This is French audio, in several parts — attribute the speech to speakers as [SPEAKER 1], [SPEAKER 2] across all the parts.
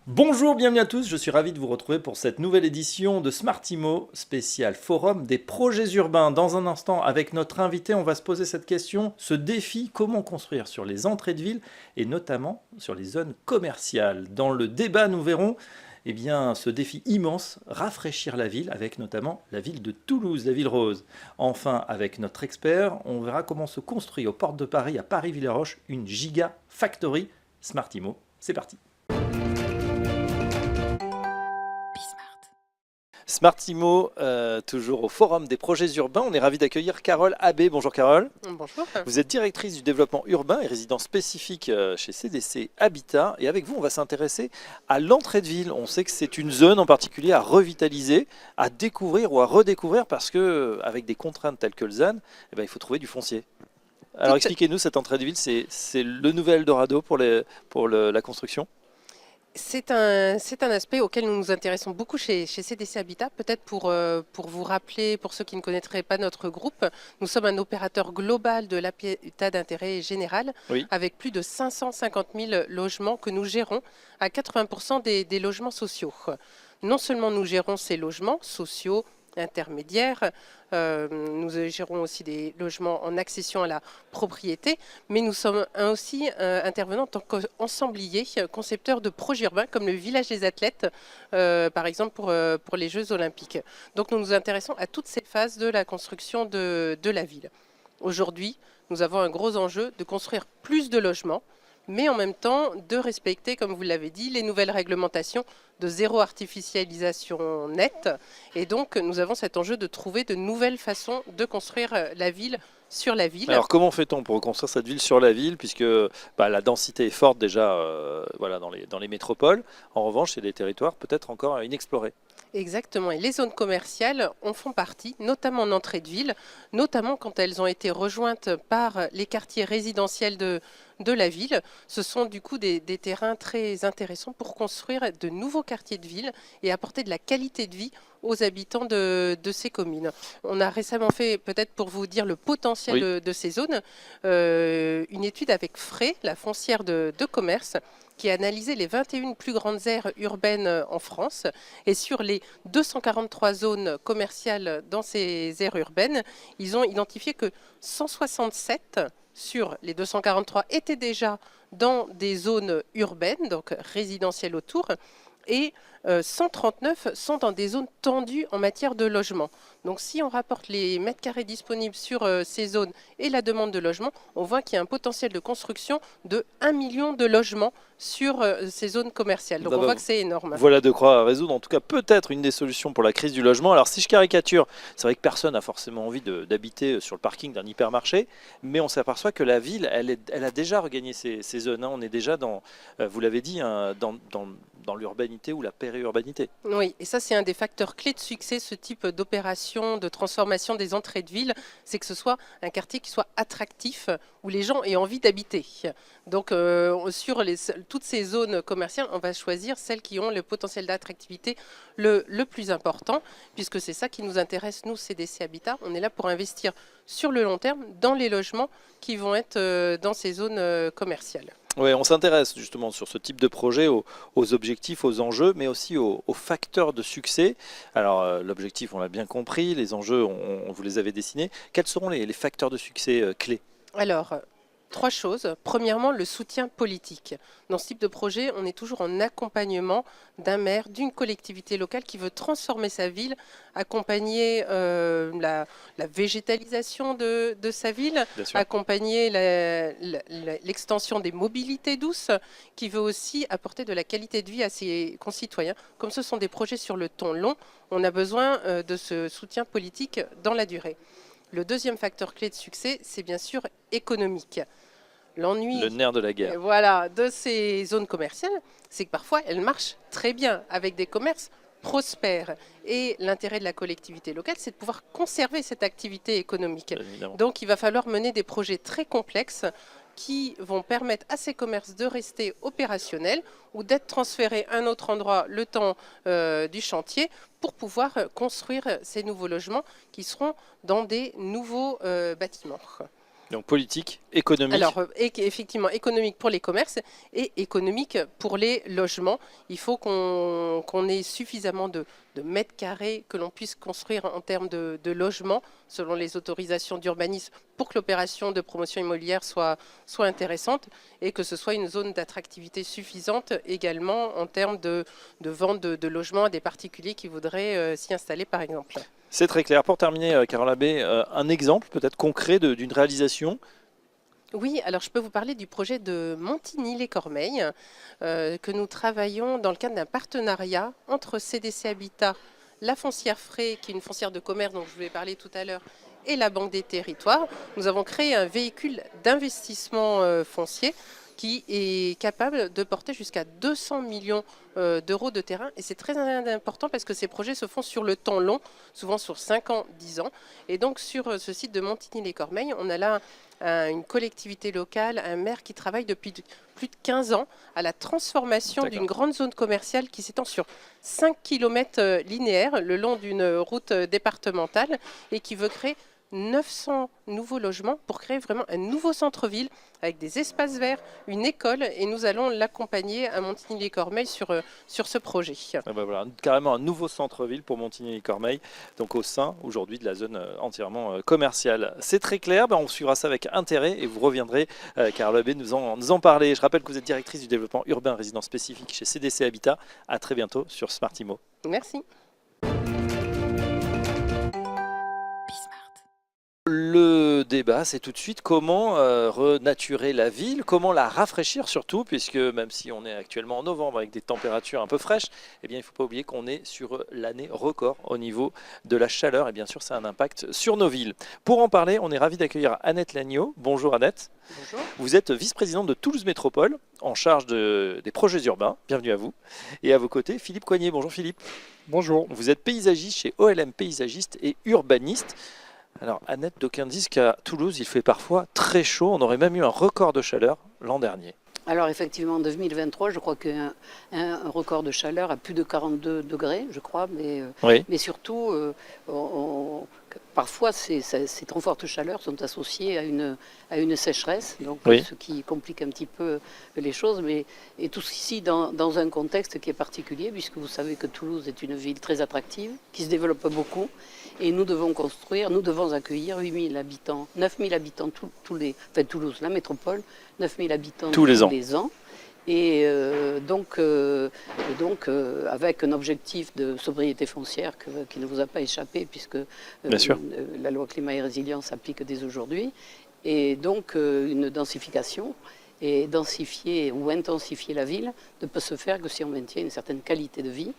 [SPEAKER 1] Bonjour, bienvenue à tous, je suis ravi de vous retrouver pour cette nouvelle édition de Smartimo, spécial forum des projets urbains. Dans un instant, avec notre invité, on va se poser cette question, ce défi, comment construire sur les entrées de ville et notamment sur les zones commerciales. Dans le débat, nous verrons ce défi immense, rafraîchir la ville, avec notamment la ville de Toulouse, la ville rose. Enfin, avec notre expert, on verra comment se construit aux portes de Paris, à Paris-Villeroche, une giga factory Smartimo. C'est parti. Smartimo, toujours au Forum des projets urbains. On est ravi d'accueillir Carole Abbé. Bonjour Carole.
[SPEAKER 2] Bonjour.
[SPEAKER 1] Vous êtes directrice du développement urbain et résidence spécifique chez CDC Habitat. Et avec vous, on va s'intéresser à l'entrée de ville. On sait que c'est une zone en particulier à revitaliser, à découvrir ou à redécouvrir parce qu'avec des contraintes telles que le ZAN, il faut trouver du foncier. Alors expliquez-nous, cette entrée de ville, c'est le nouvel Eldorado pour la construction ?
[SPEAKER 2] C'est un aspect auquel nous nous intéressons beaucoup chez CDC Habitat. Peut-être pour vous rappeler, pour ceux qui ne connaîtraient pas notre groupe, nous sommes un opérateur global de l'habitat d'intérêt général, oui, avec plus de 550 000 logements que nous gérons à 80% des logements sociaux. Non seulement nous gérons ces logements sociaux, intermédiaires, nous gérons aussi des logements en accession à la propriété, mais nous sommes aussi intervenants en tant qu'ensemblier, concepteurs de projets urbains comme le village des athlètes, par exemple pour les Jeux olympiques. Donc nous nous intéressons à toutes ces phases de la construction de la ville. Aujourd'hui, nous avons un gros enjeu de construire plus de logements, mais en même temps de respecter, comme vous l'avez dit, les nouvelles réglementations de zéro artificialisation nette. Et donc, nous avons cet enjeu de trouver de nouvelles façons de construire la ville sur la ville.
[SPEAKER 1] Alors, comment fait-on pour reconstruire cette ville sur la ville, puisque la densité est forte déjà dans les métropoles. En revanche, c'est des territoires peut-être encore inexplorés.
[SPEAKER 2] Exactement, et les zones commerciales en font partie, notamment en entrée de ville, notamment quand elles ont été rejointes par les quartiers résidentiels de la ville. Ce sont du coup des terrains très intéressants pour construire de nouveaux quartiers de ville et apporter de la qualité de vie aux habitants de ces communes. On a récemment fait, peut-être pour vous dire le potentiel de ces zones, une étude avec Frey, la foncière de commerce, qui a analysé les 21 plus grandes aires urbaines en France. Et sur les 243 zones commerciales dans ces aires urbaines, ils ont identifié que 167 sur les 243 étaient déjà dans des zones urbaines, donc résidentielles autour, et 139 sont dans des zones tendues en matière de logement. Donc si on rapporte les mètres carrés disponibles sur ces zones et la demande de logement, on voit qu'il y a un potentiel de construction de 1 million de logements sur ces zones commerciales. Donc on voit que c'est énorme.
[SPEAKER 1] Voilà de quoi résoudre, en tout cas peut-être une des solutions pour la crise du logement. Alors si je caricature, c'est vrai que personne n'a forcément envie d'habiter sur le parking d'un hypermarché, mais on s'aperçoit que la ville, elle a déjà regagné ces zones. On est déjà dans, vous l'avez dit, dans l'urbanité ou la périurbanité.
[SPEAKER 2] Oui, et ça c'est un des facteurs clés de succès, ce type d'opération de transformation des entrées de ville, c'est que ce soit un quartier qui soit attractif, où les gens aient envie d'habiter. Donc sur toutes ces zones commerciales, on va choisir celles qui ont le potentiel d'attractivité le plus important, puisque c'est ça qui nous intéresse, nous, CDC Habitat. On est là pour investir sur le long terme dans les logements qui vont être dans ces zones commerciales.
[SPEAKER 1] Oui, on s'intéresse justement sur ce type de projet, aux objectifs, aux enjeux, mais aussi aux facteurs de succès. Alors l'objectif, on l'a bien compris, les enjeux, on vous les avait dessinés. Quels seront les facteurs de succès clés ?
[SPEAKER 2] Alors, 3 choses. Premièrement, le soutien politique. Dans ce type de projet, on est toujours en accompagnement d'un maire, d'une collectivité locale qui veut transformer sa ville, accompagner la végétalisation de sa ville, accompagner l'extension des mobilités douces, qui veut aussi apporter de la qualité de vie à ses concitoyens. Comme ce sont des projets sur le temps long, on a besoin de ce soutien politique dans la durée. Le deuxième facteur clé de succès, c'est bien sûr économique. L'ennui,
[SPEAKER 1] le nerf de la guerre,
[SPEAKER 2] de ces zones commerciales, c'est que parfois elles marchent très bien avec des commerces prospères. Et l'intérêt de la collectivité locale, c'est de pouvoir conserver cette activité économique. Donc il va falloir mener des projets très complexes qui vont permettre à ces commerces de rester opérationnels ou d'être transférés à un autre endroit le temps du chantier pour pouvoir construire ces nouveaux logements qui seront dans des nouveaux bâtiments.
[SPEAKER 1] Donc politique, économique.
[SPEAKER 2] Alors, effectivement, économique pour les commerces et économique pour les logements. Il faut qu'on ait suffisamment de mètres carrés que l'on puisse construire en termes de logements selon les autorisations d'urbanisme pour que l'opération de promotion immobilière soit intéressante et que ce soit une zone d'attractivité suffisante également en termes de vente de logements à des particuliers qui voudraient s'y installer par exemple.
[SPEAKER 1] C'est très clair. Pour terminer, Carole Abbé, un exemple peut-être concret d'une réalisation.
[SPEAKER 2] Oui, alors je peux vous parler du projet de Montigny-les-Cormeilles que nous travaillons dans le cadre d'un partenariat entre CDC Habitat, la foncière Fray, qui est une foncière de commerce dont je vous ai parlé tout à l'heure, et la Banque des Territoires. Nous avons créé un véhicule d'investissement foncier qui est capable de porter jusqu'à 200 millions d'euros de terrain. Et c'est très important parce que ces projets se font sur le temps long, souvent sur 5 ans, 10 ans. Et donc sur ce site de Montigny-les-Cormeilles, on a là une collectivité locale, un maire qui travaille depuis plus de 15 ans à la transformation d'une grande zone commerciale qui s'étend sur 5 km linéaires le long d'une route départementale et qui veut créer 900 nouveaux logements pour créer vraiment un nouveau centre-ville avec des espaces verts, une école, et nous allons l'accompagner à Montigny-les-Cormeilles sur ce projet.
[SPEAKER 1] Ah bah voilà, carrément un nouveau centre-ville pour Montigny-les-Cormeilles, donc au sein aujourd'hui de la zone entièrement commerciale. C'est très clair, on suivra ça avec intérêt et vous reviendrez, Carole Abbé, nous en parler. Je rappelle que vous êtes directrice du développement urbain résident spécifique chez CDC Habitat. À très bientôt sur Smart Immo.
[SPEAKER 2] Merci.
[SPEAKER 1] Le débat, c'est tout de suite comment renaturer la ville, comment la rafraîchir surtout, puisque même si on est actuellement en novembre avec des températures un peu fraîches, eh bien, il ne faut pas oublier qu'on est sur l'année record au niveau de la chaleur, et bien sûr, ça a un impact sur nos villes. Pour en parler, on est ravi d'accueillir Annette Lagneau. Bonjour Annette.
[SPEAKER 2] Bonjour.
[SPEAKER 1] Vous êtes vice-présidente de Toulouse Métropole, en charge des projets urbains. Bienvenue à vous. Et à vos côtés, Philippe Coignet. Bonjour Philippe.
[SPEAKER 3] Bonjour.
[SPEAKER 1] Vous êtes paysagiste chez OLM Paysagiste et urbaniste. Alors Annette, d'aucuns disent qu'à Toulouse, il fait parfois très chaud. On aurait même eu un record de chaleur l'an dernier.
[SPEAKER 4] Alors effectivement, en 2023, je crois qu'un record de chaleur à plus de 42 degrés, je crois, mais surtout, parfois ces trop fortes chaleurs sont associées à une sécheresse, donc ce qui complique un petit peu les choses, mais et tout ceci dans un contexte qui est particulier, puisque vous savez que Toulouse est une ville très attractive, qui se développe beaucoup, et nous devons accueillir 8 000 habitants, 9 000 habitants, Toulouse, la métropole, 9 000 habitants tous les ans. Et donc avec un objectif de sobriété foncière qui ne vous a pas échappé, puisque la loi climat et résilience s'applique dès aujourd'hui, et donc une densification. Et densifier ou intensifier la ville ne peut se faire que si on maintient une certaine qualité de vie.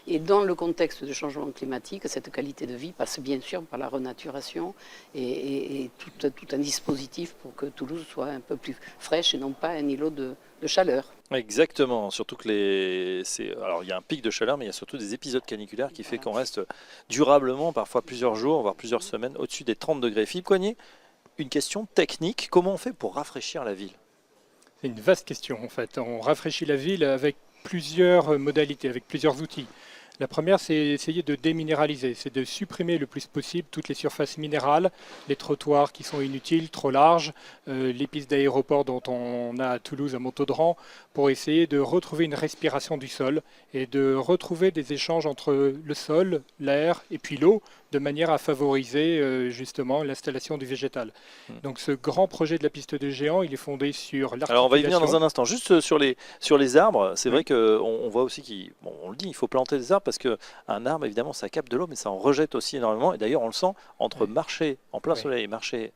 [SPEAKER 4] Et dans le contexte de changement climatique, cette qualité de vie passe bien sûr par la renaturation et tout un dispositif pour que Toulouse soit un peu plus fraîche et non pas un îlot de chaleur.
[SPEAKER 1] Exactement, surtout que alors il y a un pic de chaleur, mais il y a surtout des épisodes caniculaires qui fait qu'on reste durablement, parfois plusieurs jours, voire plusieurs semaines, au-dessus des 30 degrés. Philippe Coignet, une question technique, comment on fait pour rafraîchir la ville ?
[SPEAKER 3] C'est une vaste question en fait. On rafraîchit la ville avec plusieurs modalités, avec plusieurs outils. La première, c'est essayer de déminéraliser, c'est de supprimer le plus possible toutes les surfaces minérales, les trottoirs qui sont inutiles, trop larges, les pistes d'aéroport dont on a à Toulouse, à Montaudran, pour essayer de retrouver une respiration du sol et de retrouver des échanges entre le sol, l'air et puis l'eau, de manière à favoriser justement l'installation du végétal. Donc ce grand projet de la piste de géant, il est fondé sur l'articulation.
[SPEAKER 1] Alors on va y venir dans un instant. Juste sur les arbres, c'est vrai qu'on voit aussi on le dit, il faut planter des arbres parce qu'un arbre, évidemment, ça capte de l'eau, mais ça en rejette aussi énormément. Et d'ailleurs, on le sent, entre marcher en plein soleil et marcher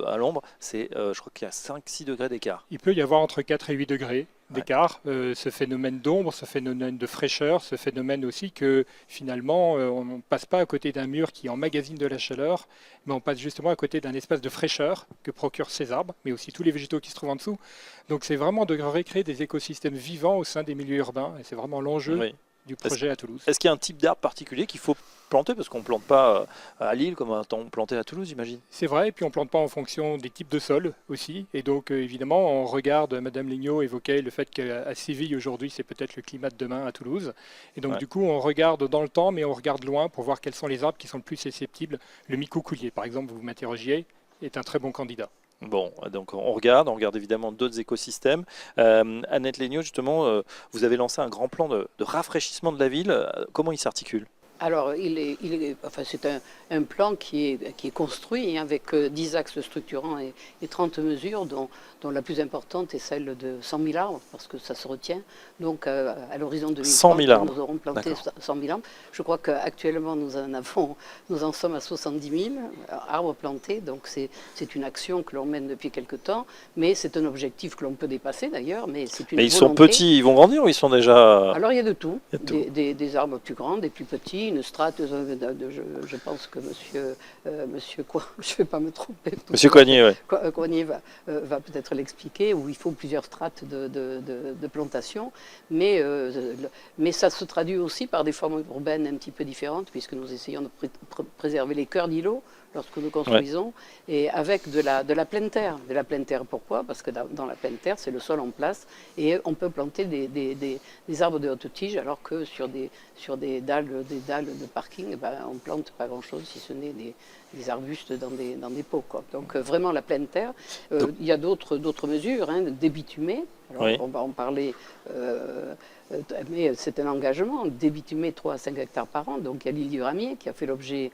[SPEAKER 1] à l'ombre, c'est, je crois qu'il y a 5-6 degrés d'écart.
[SPEAKER 3] Il peut y avoir entre 4 et 8 degrés d'écart. Ce phénomène d'ombre, ce phénomène de fraîcheur, ce phénomène aussi que finalement, on ne passe pas à côté d'un mur qui emmagasine de la chaleur, mais on passe justement à côté d'un espace de fraîcheur que procurent ces arbres, mais aussi tous les végétaux qui se trouvent en dessous. Donc c'est vraiment de recréer des écosystèmes vivants au sein des milieux urbains, et c'est vraiment l'enjeu du projet à Toulouse.
[SPEAKER 1] Est-ce qu'il y a un type d'arbre particulier qu'il faut planter? Parce qu'on ne plante pas à Lille comme on plantait à Toulouse, j'imagine.
[SPEAKER 3] C'est vrai, et puis on ne plante pas en fonction des types de sols aussi. Et donc évidemment, on regarde, Madame Lignot évoquait le fait qu'à Séville aujourd'hui, c'est peut-être le climat de demain à Toulouse. Et donc du coup, on regarde dans le temps, mais on regarde loin pour voir quels sont les arbres qui sont le plus susceptibles. Le micocoulier, par exemple, vous m'interrogiez, est un très bon candidat.
[SPEAKER 1] Bon, donc on regarde évidemment d'autres écosystèmes. Annette Lignot, justement, vous avez lancé un grand plan de rafraîchissement de la ville. Comment il s'articule?
[SPEAKER 4] Alors, c'est un plan qui est construit avec 10 axes structurants et 30 mesures, dont la plus importante est celle de 100 000 arbres, parce que ça se retient. Donc, à l'horizon 2030, nous aurons planté 100 000 arbres. Je crois qu'actuellement, nous en sommes à 70 000 arbres plantés. Donc, c'est une action que l'on mène depuis quelque temps, mais c'est un objectif que l'on peut dépasser d'ailleurs. Mais
[SPEAKER 1] ils sont petits, ils vont grandir ou ils sont déjà...
[SPEAKER 4] Alors, il y a de tout. Des arbres plus grands, des plus petits. Une strate, je pense que monsieur quoi, je ne vais pas me tromper.
[SPEAKER 1] Monsieur Coignet, oui.
[SPEAKER 4] Coignet va peut-être l'expliquer, où il faut plusieurs strates de plantation, mais ça se traduit aussi par des formes urbaines un petit peu différentes, puisque nous essayons de préserver les cœurs d'îlots lorsque nous construisons, et avec de la pleine terre. De la pleine terre, pourquoi? Parce que dans la pleine terre, c'est le sol en place, et on peut planter des arbres de haute tige, alors que sur des dalles de parking, on ne plante pas grand-chose, si ce n'est des arbustes dans des pots, quoi. Donc vraiment la pleine terre. Il y a d'autres mesures, débitumer. Alors, on va en parler, mais c'est un engagement, débitumer 3 à 5 hectares par an. Donc il y a l'île du Ramier qui a fait l'objet,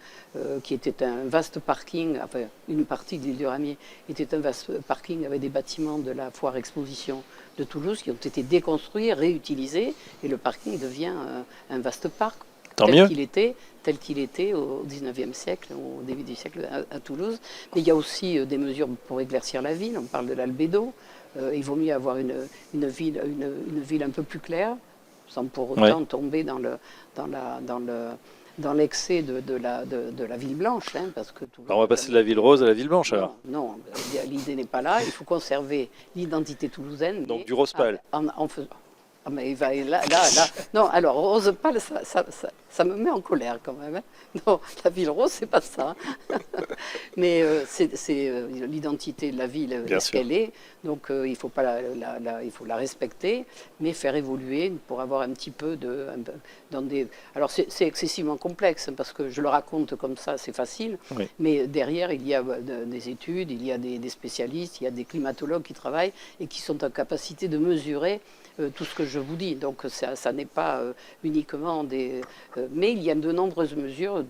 [SPEAKER 4] qui était un vaste parking, enfin une partie de l'île du Ramier était un vaste parking avec des bâtiments de la foire exposition de Toulouse qui ont été déconstruits, réutilisés, et le parking devient un vaste parc. Tel qu'il était au XIXe siècle, au début du siècle à Toulouse. Mais il y a aussi des mesures pour éclaircir la ville. On parle de l'albédo. Il vaut mieux avoir une ville un peu plus claire, sans pour autant tomber dans l'excès de la ville blanche. Parce que
[SPEAKER 1] on va passer de la ville rose à la ville blanche, alors.
[SPEAKER 4] Non, l'idée n'est pas là. Il faut conserver l'identité toulousaine.
[SPEAKER 1] Donc du rose pâle.
[SPEAKER 4] En faisant... Ah, mais là. Non, alors, rose pâle, ça me met en colère quand même. Non, la ville rose, c'est pas ça. Mais c'est l'identité de la ville, ce qu'elle est. Donc, il faut la respecter, mais faire évoluer pour avoir un petit peu Alors, c'est excessivement complexe, parce que je le raconte comme ça, c'est facile. Oui. Mais derrière, il y a des études, il y a des spécialistes, il y a des climatologues qui travaillent et qui sont en capacité de mesurer tout ce que je vous dis. Donc ça n'est pas uniquement mais il y a de nombreuses mesures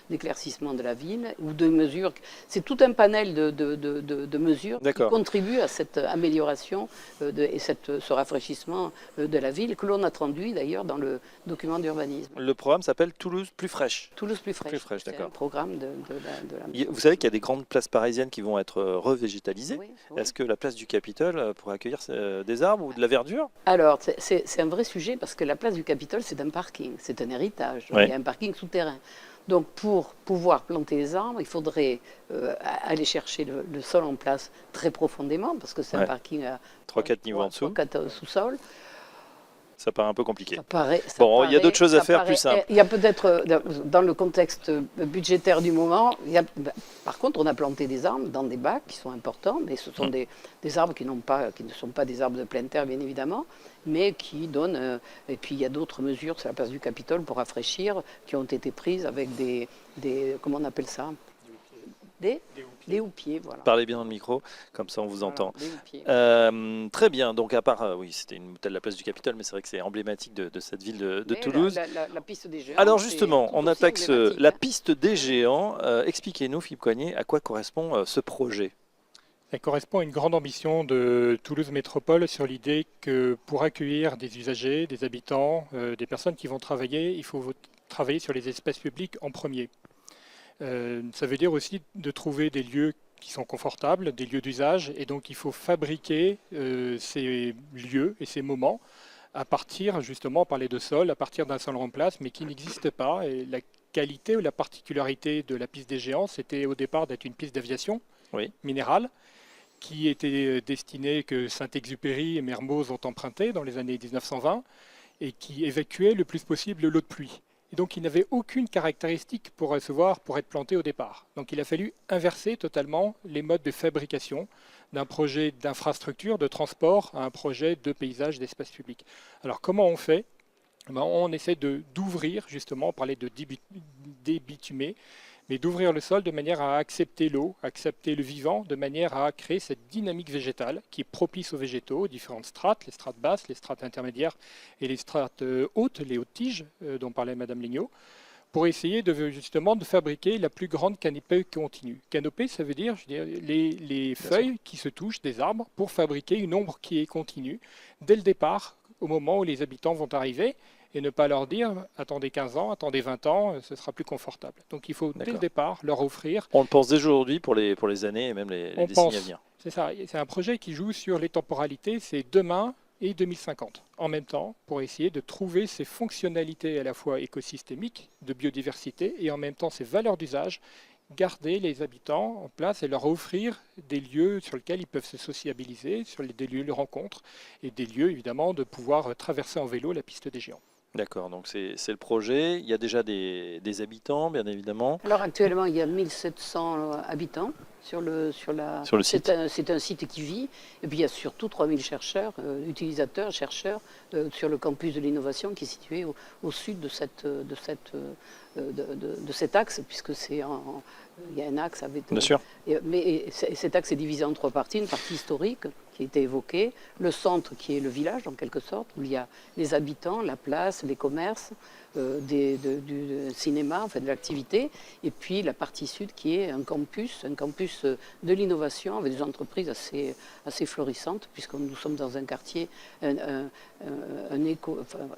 [SPEAKER 4] d'éclaircissement de la ville, ou de mesures. C'est tout un panel de mesures qui contribuent à cette amélioration et ce rafraîchissement de la ville, que l'on a traduit d'ailleurs dans le document d'urbanisme.
[SPEAKER 1] Le programme s'appelle Toulouse plus fraîche.
[SPEAKER 4] Toulouse plus fraîche. C'est un programme de la...
[SPEAKER 1] Vous savez qu'il y a des grandes places parisiennes qui vont être revégétalisées. Oui. Est-ce que la place du Capitole pourrait accueillir des arbres ou de la verdure?
[SPEAKER 4] Alors, c'est un vrai sujet, parce que la place du Capitole, c'est un parking, c'est un héritage. Il y a un parking souterrain. Donc, pour pouvoir planter les arbres, il faudrait aller chercher le sol en place très profondément, parce que c'est un parking à
[SPEAKER 1] 3-4 niveaux en dessous.
[SPEAKER 4] 3-4 sous-sol.
[SPEAKER 1] Ça paraît un peu compliqué.
[SPEAKER 4] Il
[SPEAKER 1] y a d'autres choses à faire plus simples.
[SPEAKER 4] Il y a peut-être, dans le contexte budgétaire du moment, par contre, on a planté des arbres dans des bacs qui sont importants, mais ce sont des arbres qui ne sont pas des arbres de pleine terre, bien évidemment, mais qui donnent... et puis, il y a d'autres mesures sur la place du Capitole pour rafraîchir, qui ont été prises avec des comment on appelle ça? Des houppiers, voilà.
[SPEAKER 1] Parlez bien dans le micro, comme ça on vous entend. Très bien, donc à part, oui, c'était une de la place du Capitole, mais c'est vrai que c'est emblématique de cette ville de Toulouse.
[SPEAKER 4] La piste des géants.
[SPEAKER 1] Alors justement, on attaque la piste des géants. Expliquez-nous, Philippe Coignet, à quoi correspond ce projet?
[SPEAKER 3] Ça correspond à une grande ambition de Toulouse Métropole sur l'idée que pour accueillir des usagers, des habitants, des personnes qui vont travailler, il faut travailler sur les espaces publics en premier. Ça veut dire aussi de trouver des lieux qui sont confortables, des lieux d'usage, et donc il faut fabriquer ces lieux et ces moments à partir, justement, on parlait de sol, à partir d'un sol en place, mais qui n'existe pas. Et la qualité ou la particularité de la piste des géants, c'était au départ d'être une piste d'aviation minérale, qui était destinée, que Saint-Exupéry et Mermoz ont emprunté dans les années 1920, et qui évacuait le plus possible l'eau de pluie. Et donc il n'avait aucune caractéristique pour recevoir, pour être planté au départ. Donc il a fallu inverser totalement les modes de fabrication d'un projet d'infrastructure, de transport, à un projet de paysage, d'espace public. Alors comment on fait? On essaie d'ouvrir, justement, on parlait de débitumer, mais d'ouvrir le sol de manière à accepter l'eau, accepter le vivant, de manière à créer cette dynamique végétale qui est propice aux végétaux, aux différentes strates, les strates basses, les strates intermédiaires et les strates hautes, les hautes tiges dont parlait Madame Lignot, pour essayer justement de fabriquer la plus grande canopée continue. Canopée, ça veut dire, les feuilles qui se touchent des arbres pour fabriquer une ombre qui est continue dès le départ, au moment où les habitants vont arriver, et ne pas leur dire « attendez 15 ans, attendez 20 ans, ce sera plus confortable ». Donc il faut dès le départ leur offrir…
[SPEAKER 1] On le pense dès aujourd'hui pour les années et même les décennies à venir.
[SPEAKER 3] C'est ça, c'est un projet qui joue sur les temporalités, c'est demain et 2050 en même temps, pour essayer de trouver ces fonctionnalités à la fois écosystémiques, de biodiversité, et en même temps ces valeurs d'usage, garder les habitants en place et leur offrir des lieux sur lesquels ils peuvent se sociabiliser, des lieux de rencontre, et des lieux évidemment de pouvoir traverser en vélo la piste des géants.
[SPEAKER 1] D'accord, donc c'est le projet. Il y a déjà des habitants, bien évidemment.
[SPEAKER 4] Alors actuellement, il y a 1700 habitants sur le
[SPEAKER 1] site.
[SPEAKER 4] C'est un site qui vit. Et puis il y a surtout 3000 chercheurs, utilisateurs, chercheurs sur le campus de l'innovation qui est situé au sud de cet axe, puisque il y a un axe avec…
[SPEAKER 1] Bien sûr.
[SPEAKER 4] Mais cet axe est divisé en 3 parties. Une partie historique qui a été évoquée, le centre qui est le village en quelque sorte, où il y a les habitants, la place, les commerces, du cinéma, enfin de l'activité, et puis la partie sud qui est un campus de l'innovation avec des entreprises assez florissantes, puisque nous sommes dans un quartier,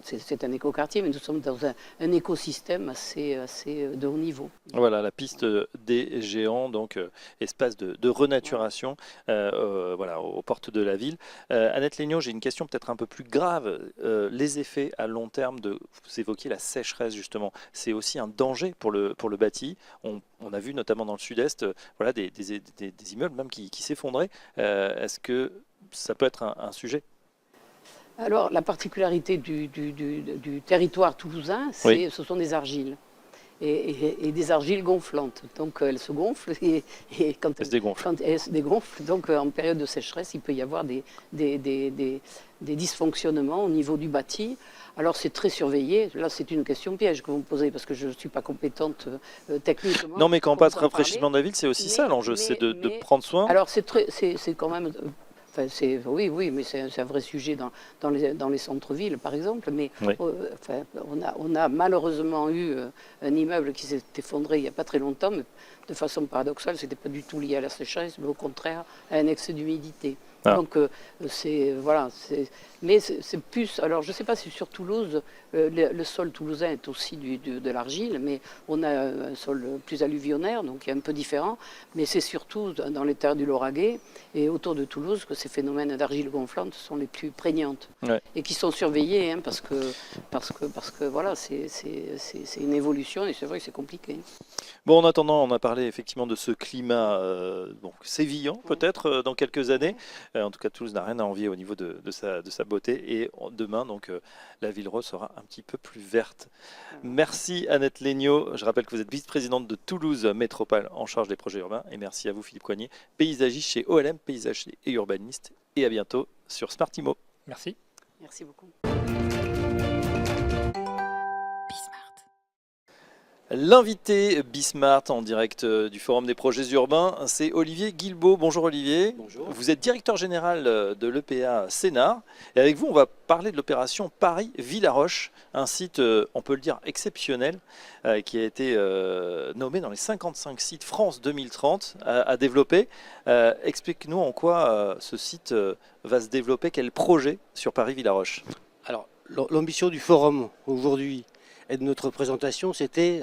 [SPEAKER 4] c'est un éco-quartier, mais nous sommes dans un écosystème assez de haut niveau.
[SPEAKER 1] Voilà, la piste des géants, donc espace de renaturation voilà, aux portes de la ville. Annette Lignot, j'ai une question peut-être un peu plus grave. Les effets à long terme vous évoquiez la sécheresse justement, c'est aussi un danger pour le bâti. On a vu notamment dans le sud-est voilà, des immeubles même qui s'effondraient. Est-ce que ça peut être un sujet ?
[SPEAKER 4] Alors, la particularité du territoire toulousain, ce sont des argiles. Et des argiles gonflantes. Donc elles se gonflent et quand elles se dégonflent, donc en période de sécheresse, il peut y avoir des dysfonctionnements au niveau du bâti. Alors c'est très surveillé. Là, c'est une question piège que vous me posez parce que je ne suis pas compétente techniquement.
[SPEAKER 1] Non, mais quand on passe rafraîchissement de la ville, c'est aussi ça l'enjeu, c'est de prendre soin.
[SPEAKER 4] Alors c'est quand même… Enfin, oui, mais c'est un vrai sujet dans les centres-villes, par exemple. Mais on a malheureusement eu un immeuble qui s'est effondré il n'y a pas très longtemps, mais de façon paradoxale, ce n'était pas du tout lié à la sécheresse, mais au contraire à un excès d'humidité. Donc, mais c'est plus… Alors, je ne sais pas si sur Toulouse, le sol toulousain est aussi de l'argile, mais on a un sol plus alluvionnaire, donc il est un peu différent. Mais c'est surtout dans les terres du Lauragais et autour de Toulouse que ces phénomènes d'argile gonflante sont les plus prégnantes et qui sont surveillés, hein, parce que voilà, c'est une évolution et c'est vrai que c'est compliqué.
[SPEAKER 1] Bon, en attendant, on a parlé effectivement de ce climat sévillant, peut-être, dans quelques années. En tout cas, Toulouse n'a rien à envier au niveau de sa beauté. Et demain, donc, la ville rose sera un petit peu plus verte. Merci Annette Lignot. Je rappelle que vous êtes vice-présidente de Toulouse Métropole en charge des projets urbains. Et merci à vous Philippe Coignet, paysagiste chez OLM, paysagiste et urbaniste. Et à bientôt sur Smartimo.
[SPEAKER 3] Merci.
[SPEAKER 4] Merci beaucoup.
[SPEAKER 1] L'invité Bismart en direct du Forum des projets urbains, c'est Olivier Guilbault. Bonjour Olivier.
[SPEAKER 5] Bonjour.
[SPEAKER 1] Vous êtes directeur général de l'EPA Sénart. Et avec vous, on va parler de l'opération Paris-Villaroche, un site, on peut le dire, exceptionnel, qui a été nommé dans les 55 sites France 2030 à développer. Explique-nous en quoi ce site va se développer, quel projet sur Paris-Villaroche.
[SPEAKER 5] Alors, l'ambition du forum aujourd'hui et de notre présentation, c'était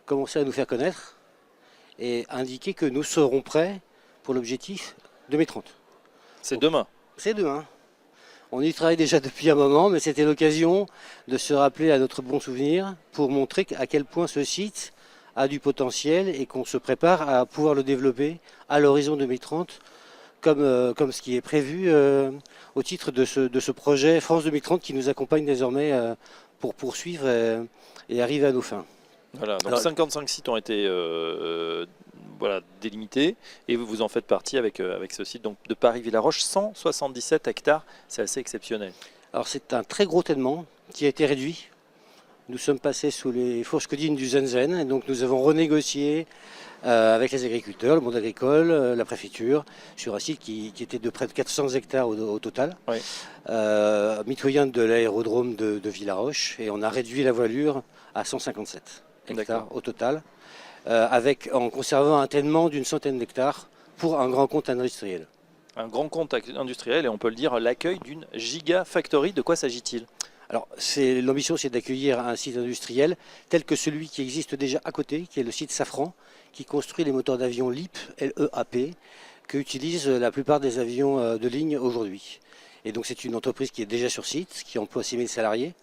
[SPEAKER 5] commencer à nous faire connaître et indiquer que nous serons prêts pour l'objectif 2030.
[SPEAKER 1] C'est demain.
[SPEAKER 5] C'est demain. On y travaille déjà depuis un moment, mais c'était l'occasion de se rappeler à notre bon souvenir pour montrer à quel point ce site a du potentiel et qu'on se prépare à pouvoir le développer à l'horizon 2030 comme ce qui est prévu au titre de ce projet France 2030 qui nous accompagne désormais pour poursuivre et arriver à nos fins.
[SPEAKER 1] Voilà, donc
[SPEAKER 5] Alors,
[SPEAKER 1] 55 sites ont été délimités et vous en faites partie avec ce site donc, de Paris-Villaroche, 177 hectares, c'est assez exceptionnel.
[SPEAKER 5] alors c'est un très gros tènement qui a été réduit. Nous sommes passés sous les fourches codines du Zenzen et donc nous avons renégocié avec les agriculteurs, le monde agricole, la préfecture, sur un site qui était de près de 400 hectares au total,
[SPEAKER 1] Oui.
[SPEAKER 5] mitoyen de l'aérodrome de Villaroche, et on a réduit la voilure à 157 hectares au total, en conservant un tènement d'une centaine d'hectares pour un grand compte industriel.
[SPEAKER 1] Un grand compte industriel et on peut le dire, l'accueil d'une gigafactory. De quoi s'agit-il?
[SPEAKER 5] Alors, l'ambition, c'est d'accueillir un site industriel tel que celui qui existe déjà à côté, qui est le site Safran, qui construit les moteurs d'avion LEAP, L-E-A-P, qu'utilisent la plupart des avions de ligne aujourd'hui. Et donc, c'est une entreprise qui est déjà sur site, qui emploie 6 000 salariés.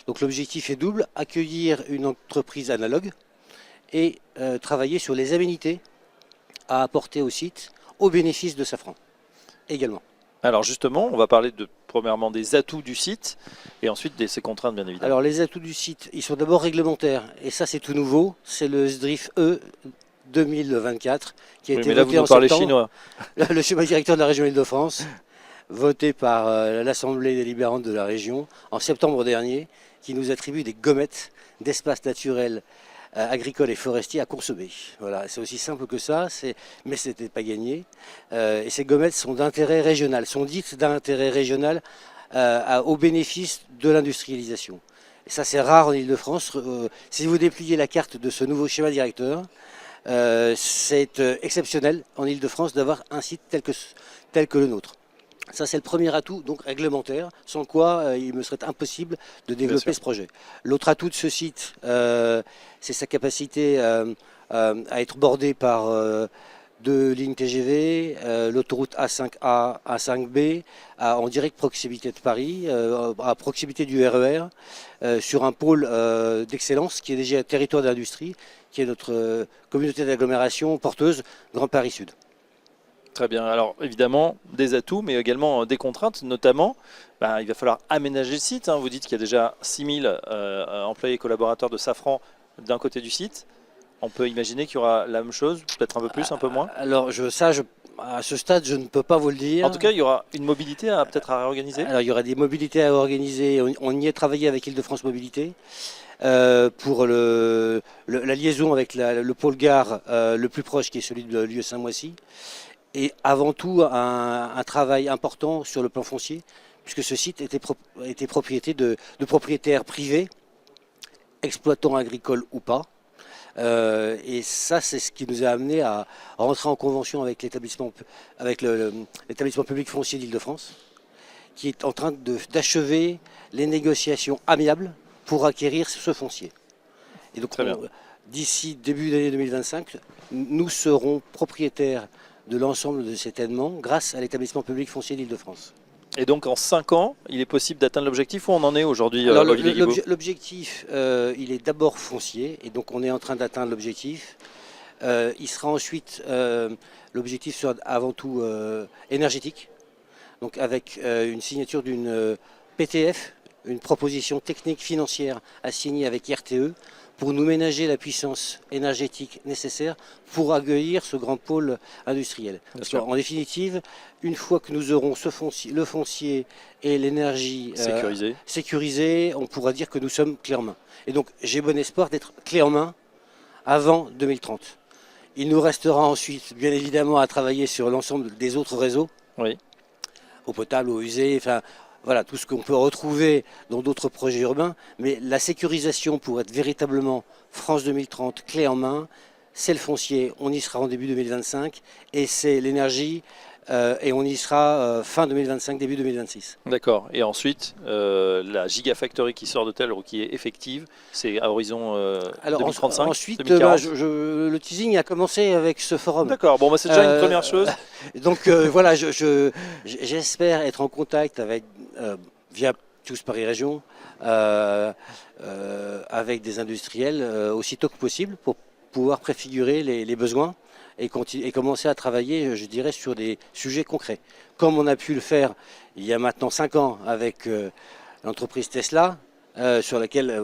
[SPEAKER 5] Donc, l'objectif est double, accueillir une entreprise analogue et travailler sur les aménités à apporter au site au bénéfice de Safran également.
[SPEAKER 1] Alors justement, on va parler premièrement des atouts du site et ensuite de ses contraintes bien évidemment.
[SPEAKER 5] Alors les atouts du site, ils sont d'abord réglementaires et ça c'est tout nouveau, c'est le SDRIF E 2024 qui a été
[SPEAKER 1] mais là,
[SPEAKER 5] voté
[SPEAKER 1] vous
[SPEAKER 5] en
[SPEAKER 1] nous parlez
[SPEAKER 5] septembre.
[SPEAKER 1] chinois.
[SPEAKER 5] Le schéma directeur de la région Île-de-France, voté par l'Assemblée délibérante de la région en septembre dernier, qui nous attribue des gommettes d'espaces naturels agricoles et forestiers à consommer. Voilà, c'est aussi simple que ça, mais ce n'était pas gagné. Et ces gommettes sont d'intérêt régional, sont dites d'intérêt régional au bénéfice de l'industrialisation. Et ça c'est rare en Île-de-France. Si vous dépliez la carte de ce nouveau schéma directeur, c'est exceptionnel en Île-de-France d'avoir un site tel que le nôtre. Ça, c'est le premier atout, donc réglementaire, sans quoi il me serait impossible de développer ce projet. L'autre atout de ce site, c'est sa capacité à être bordé par 2 lignes TGV, l'autoroute A5A, A5B, en directe proximité de Paris, à proximité du RER, sur un pôle d'excellence qui est déjà un territoire d'industrie, qui est notre communauté d'agglomération porteuse Grand Paris Sud.
[SPEAKER 1] Très bien. Alors évidemment des atouts, mais également des contraintes, notamment il va falloir aménager le site. Vous dites qu'il y a déjà 6 000 employés et collaborateurs de Safran d'un côté du site. On peut imaginer qu'il y aura la même chose, peut-être un peu plus, un peu moins.
[SPEAKER 5] Alors à ce stade, je ne peux pas vous le dire.
[SPEAKER 1] En tout cas, il y aura une mobilité peut-être à réorganiser.
[SPEAKER 5] Alors il y aura des mobilités à organiser. On y est travaillé avec Île-de-France Mobilité. Pour la liaison avec le pôle gare le plus proche qui est celui de Lieu-Saint-Moissy. Et avant tout un travail important sur le plan foncier, puisque ce site était propriété de propriétaires privés, exploitants agricoles ou pas. Et ça, c'est ce qui nous a amené à rentrer en convention avec l'établissement public foncier d'Île-de-France, qui est en train d'achever les négociations amiables pour acquérir ce foncier. Et donc, d'ici début d'année 2025, nous serons propriétaires de l'ensemble de cet événement grâce à l'établissement public foncier d'Île-de-France.
[SPEAKER 1] Et donc en 5 ans, il est possible d'atteindre l'objectif où on en est aujourd'hui?
[SPEAKER 5] L'objectif, il est d'abord foncier, et donc on est en train d'atteindre l'objectif. Il sera ensuite, l'objectif sera avant tout énergétique, donc avec une signature d'une PTF, une proposition technique financière à signer avec RTE, pour nous ménager la puissance énergétique nécessaire pour accueillir ce grand pôle industriel. Parce qu'en définitive, une fois que nous aurons le foncier et l'énergie sécurisés, on pourra dire que nous sommes clés en main. Et donc j'ai bon espoir d'être clés en main avant 2030. Il nous restera ensuite, bien évidemment, à travailler sur l'ensemble des autres réseaux, eau potable, eau usée, enfin... Voilà, tout ce qu'on peut retrouver dans d'autres projets urbains, mais la sécurisation pour être véritablement France 2030, clé en main, c'est le foncier, on y sera en début 2025, et c'est l'énergie, et on y sera fin 2025, début 2026.
[SPEAKER 1] D'accord, et ensuite, la Gigafactory qui sort de tel ou qui est effective, c'est à horizon 2035,
[SPEAKER 5] ensuite,
[SPEAKER 1] 2040.
[SPEAKER 5] Le teasing a commencé avec ce forum.
[SPEAKER 1] D'accord, bon, c'est déjà une première chose.
[SPEAKER 5] Donc voilà, j'espère être en contact avec, via Tous Paris Région, avec des industriels aussitôt que possible pour pouvoir préfigurer les besoins et commencer à travailler, je dirais, sur des sujets concrets. Comme on a pu le faire il y a maintenant 5 ans avec l'entreprise Tesla, sur laquelle,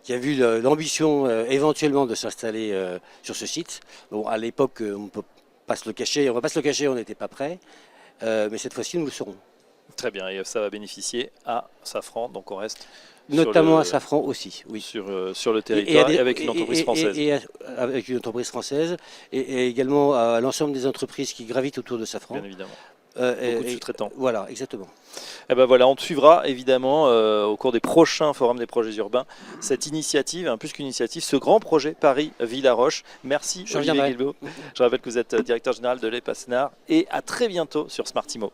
[SPEAKER 5] qui a vu l'ambition éventuellement de s'installer sur ce site. Bon, à l'époque, on ne peut pas se le cacher, on n'était pas prêt, mais cette fois-ci, nous le serons.
[SPEAKER 1] Très bien, et ça va bénéficier à Safran, donc on reste
[SPEAKER 5] notamment à Safran aussi, oui.
[SPEAKER 1] Sur le territoire et avec une entreprise française.
[SPEAKER 5] Et avec une entreprise française et également à l'ensemble des entreprises qui gravitent autour de Safran.
[SPEAKER 1] Bien évidemment. Beaucoup de sous-traitants.
[SPEAKER 5] Voilà, exactement.
[SPEAKER 1] Et ben voilà, on suivra évidemment au cours des prochains forums des projets urbains cette initiative, plus qu'initiative, ce grand projet Paris-Villaroche. Merci Olivier Guilbeault. Je rappelle que vous êtes directeur général de l'EPASNAR et à très bientôt sur Smartimo.